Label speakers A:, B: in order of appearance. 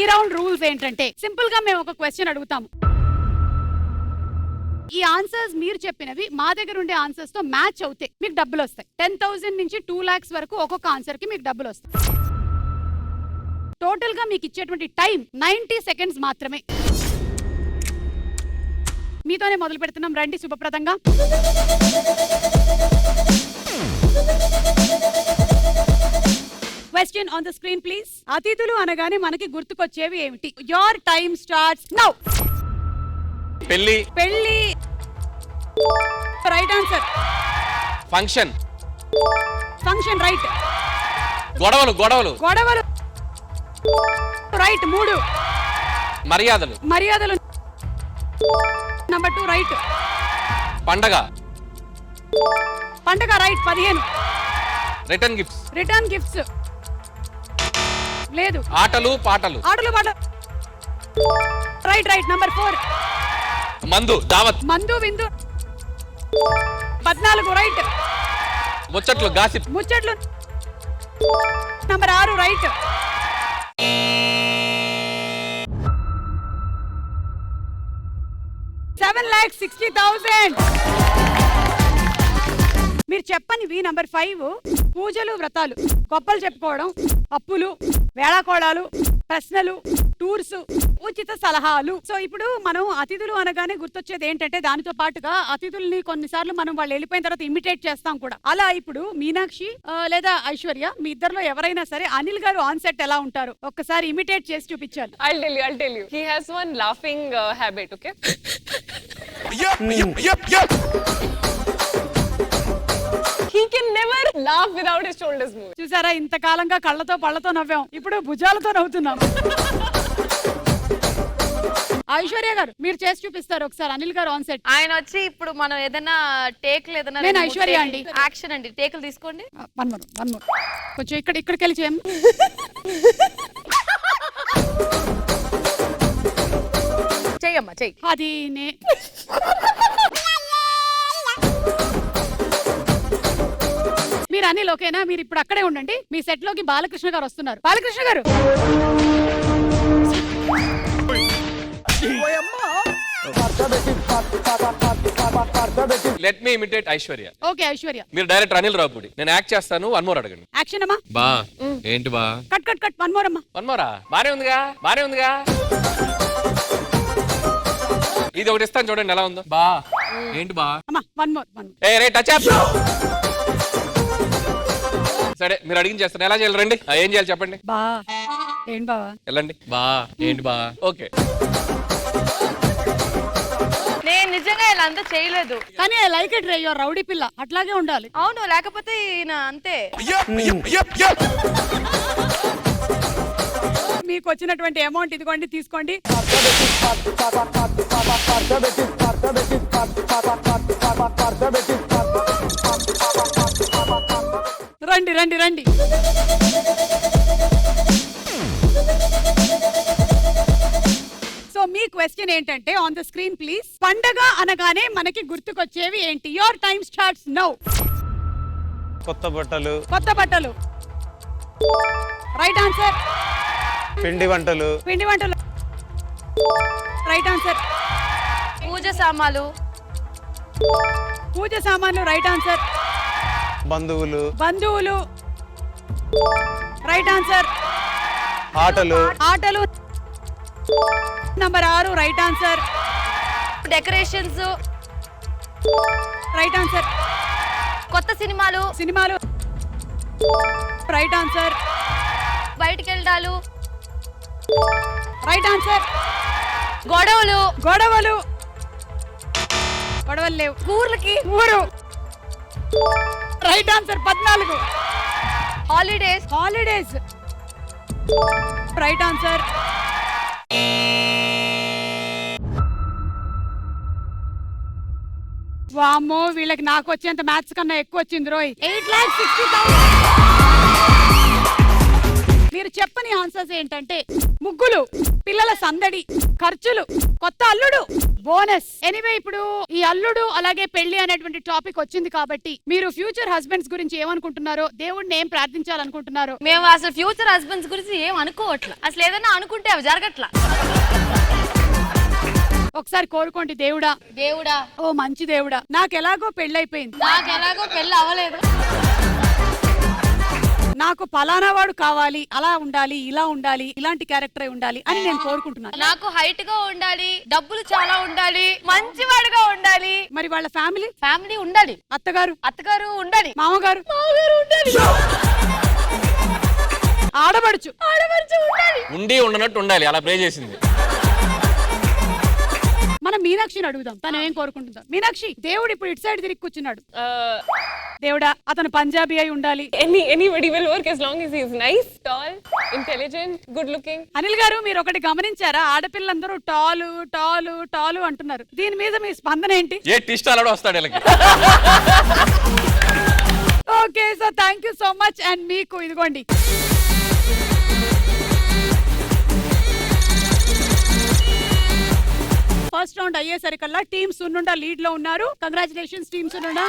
A: ఈ round rules ఏంటంటే simple గా మేము ఒక క్వశ్చన్ అడుగుతాము. ఈ ఆన్సర్స్ మీరు చెప్పినవి మా దగ్గర ఉండే ఆన్సర్స్ తో మ్యాచ్ అవుతాయి, మీకు డబ్బులు వస్తాయి. 10,000 నుంచి 2 lakhs వరకు ఒక్కొక్క ఆన్సర్ కి మీకు డబ్బులు వస్తాయి. టోటల్ గా మీకు ఇచ్చేటువంటి టైం 90 seconds మాత్రమే. మీతోనే మొదలు పెడుతున్నాం, రండి శుభప్రదంగా. Question on the screen please. అతిథులు అనగానే మనకి గుర్తుకొచ్చేవి ఏమిటి? Your time starts now.
B: పెళ్లి.
A: పెళ్లి right answer.
B: Function.
A: Function right.
B: గొడవలు. గొడవలు.
A: గొడవలు రైట్. 3.
B: మర్యాదలు.
A: మర్యాదలు నంబర్ 2 రైట్.
B: పండగ.
A: పండగ right. 15.
B: Return gifts.
A: Return gifts లేదు.
B: ఆటలు పాటలు.
A: ఆటలు పాటలు రైట్ రైట్. నంబర్ 4
B: మందు. దావత్.
A: మందు విందు 14 రైట్.
B: ముచ్చట్లు. గాసిప్.
A: ముచ్చట్లు నంబర్ 6 రైట్. $7,60,000. మీరు చెప్పనివి నంబర్ 5 పూజలు వ్రతాలు, గొప్పలు చెప్పుకోవడం, అప్పులు, వేళాకోళాలు, ప్రశ్నలు, టూర్స్, ఉచిత సలహాలు. సో ఇప్పుడు మనం అతిథులు అనగానే గుర్తొచ్చేది ఏంటంటే దానితో పాటుగా అతిథుల్ని కొన్నిసార్లు మనం వాళ్ళు వెళ్ళిపోయిన తర్వాత ఇమిటేట్ చేస్తాం కూడా. అలా ఇప్పుడు మీనాక్షి లేదా ఐశ్వర్య మీ ఇద్దరిలో ఎవరైనా సరే అనిల్ గారు ఆన్ సెట్ ఎలా ఉంటారు ఒక్కసారి ఇమిటేట్ చేసి చూపించాలి.
C: I'll tell you. He has one laughing habit, okay? He can never laugh without his shoulders moving.
A: చూసారా, ఇంతకాలంగా కళ్ళతో పళ్ళతో నవ్వాం, ఇప్పుడు భుజాలతో నవ్వుతున్నాం. ఐశ్వర్య గారు మీరు చేసి చూపిస్తారు ఒకసారి అనిల్ గారు ఆన్ సెట్.
D: ఆయన వచ్చి ఇప్పుడు మనం ఏదైనా టేక్లు ఏదైనా.
A: నేను ఐశ్వర్య అండి.
D: యాక్షన్ అండి, టేకులు తీసుకోండి.
A: వన్ మోర్ కొంచెం ఇక్కడికి వెళ్ళి చేయం.
D: చెయ్యమ్మా చెయ్యి.
A: అది మీరు అనిల్ ఓకేనా? మీరు ఇప్పుడు అక్కడే ఉండండి. మీ సెట్ లోకి బాలకృష్ణ గారు వస్తున్నారు. బాలకృష్ణ గారు
B: let me imitate Aishwarya.
A: Okay Aishwarya.
B: మీరు డైరెక్టర్ అనిల్ రావుపూడి, నేను యాక్ట్ చేస్తాను. 1 more అడగండి.
A: యాక్షన్ అమ్మా.
B: బా ఏంటి బా?
A: కట్ 1 more అమ్మా.
B: 1 more బానే ఉందిగా. ఇది ఒకటి ఇస్తాను చూడండి ఎలా ఉందో. బా ఏంటి బా?
A: అమ్మా 1 more.
B: ఏ రే టచ్ అప్. సరే మీరు అడిగిన చేస్తాను. ఎలా చేయాలి రండి. ఏం చేయాలి చెప్పండి.
A: బా ఏంటి బావా?
B: వెళ్ళండి. బా ఏంటి బా? ఓకే.
D: నేను నిజంగా ఇలా అంతా చేయలేదు,
A: కానీ I like it ray, your rowdy పిల్ల, అట్లాగే ఉండాలి.
D: అవును, లేకపోతే ఈయన అంతే.
A: మీకు వచ్చినటువంటి అమౌంట్ ఇదిగోండి, తీసుకోండి. రండి. సో మీ క్వశ్చన్ ఏంటంటే ఆన్ ద స్క్రీన్ ప్లీజ్. పండగ అనగానే మనకి గుర్తుకొచ్చేవి ఏంటి? Your time starts now.
E: కొత్త బట్టలు.
A: Right answer.
E: పిండి వంటలు.
A: Right answer.
D: పూజ సామాన్లు.
A: Right answer.
E: బంధువులు.
A: Right answer. ఆటలు number 6 right answer.
D: Decorations.
A: Right answer.
D: కొత్త సినిమాలు.
A: Right answer.
D: బయటికి వెళ్ళడాలు.
A: Right answer.
D: గొడవలు
A: లేవు.
D: ఊర్లకి.
A: ఊరు right answer. 14. Holidays right answer. వామ్మో, వీళ్ళకి నాకు వచ్చేంత మ్యాథ్స్ కన్నా ఎక్కువ వచ్చింది రోయ్. 8,60,000. మీరు చెప్పని ఆన్సర్స్ ఏంటంటే ముగ్గులు, పిల్లల సందడి, ఖర్చులు, కొత్త అల్లుడు, బోనస్. ఎనీవే ఇప్పుడు ఈ అల్లుడు అలాగే పెళ్లి అనేటువంటి టాపిక్ వచ్చింది కాబట్టి మీరు ఫ్యూచర్ హస్బెండ్స్ గురించి ఏమనుకుంటున్నారో, దేవుడిని ఏం ప్రార్థించాలనుకుంటున్నారో?
D: మేము అసలు ఫ్యూచర్ హస్బెండ్స్ గురించి ఏం అనుకోవట్లా. అసలు ఏదైనా అనుకుంటే అవి జరగట్లా.
A: ఒకసారి కోరుకోండి, దేవుడా
D: దేవుడా,
A: ఓ మంచి దేవుడా, నాకు ఎలాగో పెళ్ళైపోయింది,
D: నాకు ఎలాగో పెళ్లి అవ్వలేదు,
A: నాకు పలానా వాడు కావాలి, అలా ఉండాలి, ఇలా ఉండాలి, ఇలాంటి క్యారెక్టర్ ఉండాలి అని నేను కోరుకుంటున్నాను.
D: నాకు హైట్ గా ఉండాలి, డబ్బులు చాలా ఉండాలి, మంచివాడుగా ఉండాలి,
A: మరి వాళ్ళ ఫ్యామిలీ
D: ఫ్యామిలీ ఉండాలి,
A: అత్తగారు
D: అత్తగారు ఉండాలి,
A: మామగారు
D: ఉండాలి,
A: ఆడబడుచు
D: ఉండాలి.
B: ఉండి ఉండనట్టు ఉండాలి, అలా ప్లే చేసింది.
A: మనం మీనాక్షిని అడుగుదాం, తను ఏం కోరుకుంటుందా. మీనాక్షి, దేవుడు ఇప్పుడు ఇటు సైడ్ తిరిగి కూర్చున్నాడు. దేవుడా, అతను పంజాబీ అయి ఉండాలి.
C: Anybody will work as long as he is nice, tall, intelligent, good looking.
A: Anil గారు, మీరు ఒకటి గమనించారా? ఆడపిల్లందరూ టాలు టాలు టాలు అంటున్నారు. దీని మీద మీ స్పందన ఏంటి?
B: ఏ టిస్ట్ అలా వస్తాడు వీళ్ళకి.
A: Okay, so thank you so much. And మీకు ఇదిగోండి, ఫస్ట్ రౌండ్ అయ్యేసరికల్లా టీమ్ సున్నుండా లీడ్ లో ఉన్నారు. Congratulations team సున్నుండా.